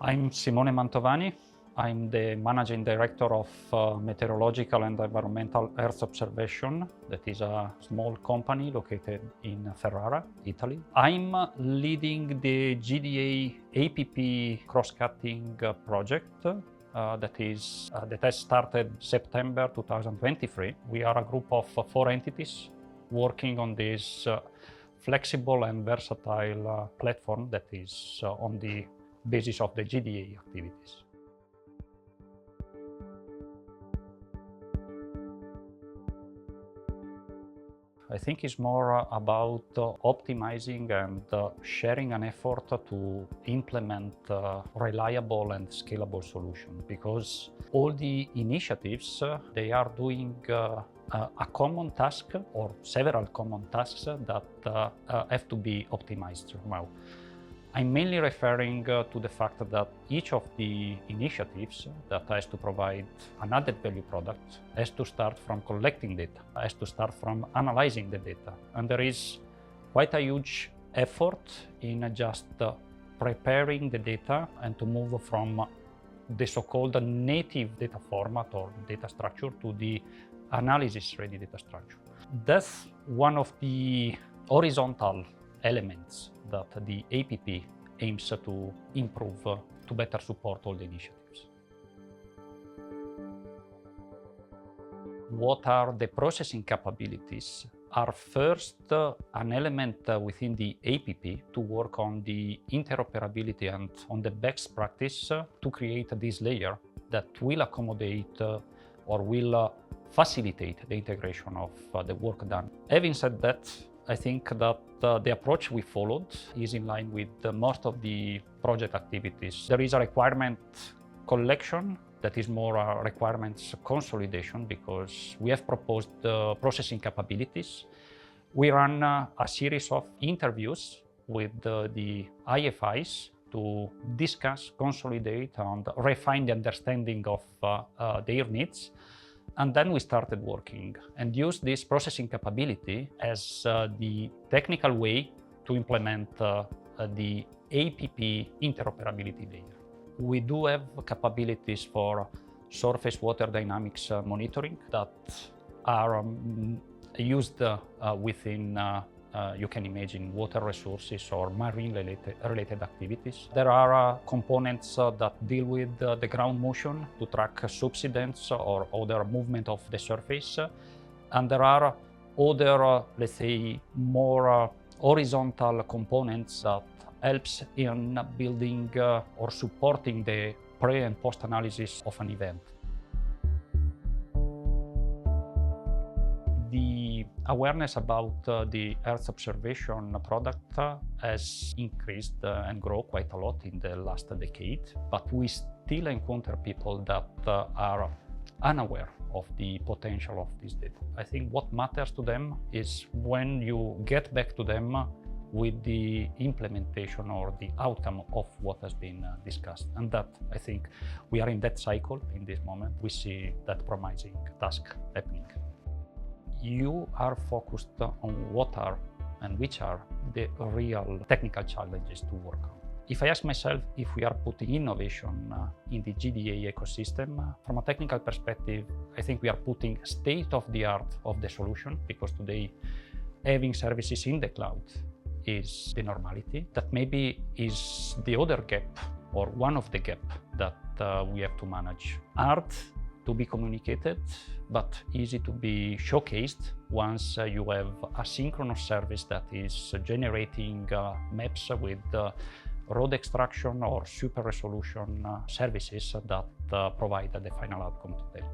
I'm Simone Mantovani. I'm the Managing Director of Meteorological and Environmental Earth Observation. That is a small company located in Ferrara, Italy. I'm leading the GDA APP cross-cutting project that has started September 2023. We are a group of 4 entities working on this flexible and versatile platform that is on the basis of the GDA activities. I think it's more about optimizing and sharing an effort to implement reliable and scalable solutions, because all the initiatives, they are doing a common task or several common tasks that have to be optimized. Well, I'm mainly referring to the fact that each of the initiatives that has to provide an added value product has to start from collecting data, has to start from analyzing the data. And there is quite a huge effort in just preparing the data and to move from the so-called native data format or data structure to the analysis-ready data structure. That's one of the horizontal elements that the APP aims to improve to better support all the initiatives. What are the processing capabilities? Are first an element within the APP to work on the interoperability and on the best practice to create this layer that will accommodate or will facilitate the integration of the work done. Having said that, I think that the approach we followed is in line with most of the project activities. There is a requirement collection that is more a requirements consolidation, because we have proposed processing capabilities. We ran a series of interviews with the IFIs to discuss, consolidate, and refine the understanding of their needs. And then we started working and used this processing capability as the technical way to implement the APP interoperability layer. We do have capabilities for surface water dynamics monitoring that are used within you can imagine water resources or marine related activities. There are components that deal with the ground motion to track subsidence or other movement of the surface. And there are other, let's say, more horizontal components that helps in building or supporting the pre and post analysis of an event. The awareness about the Earth observation product has increased and grown quite a lot in the last decade, but we still encounter people that are unaware of the potential of this data. I think what matters to them is when you get back to them with the implementation or the outcome of what has been discussed. And that, I think, we are in that cycle in this moment. We see that promising task happening. You are focused on what are and which are the real technical challenges to work on. If I ask myself if we are putting innovation in the GDA ecosystem, from a technical perspective, I think we are putting state-of-the-art of the solution, because today having services in the cloud is the normality. That maybe is the other gap or one of the gaps that we have to manage. Hard to be communicated, but easy to be showcased once you have a synchronous service that is generating maps with road extraction or super resolution services that provide the final outcome today.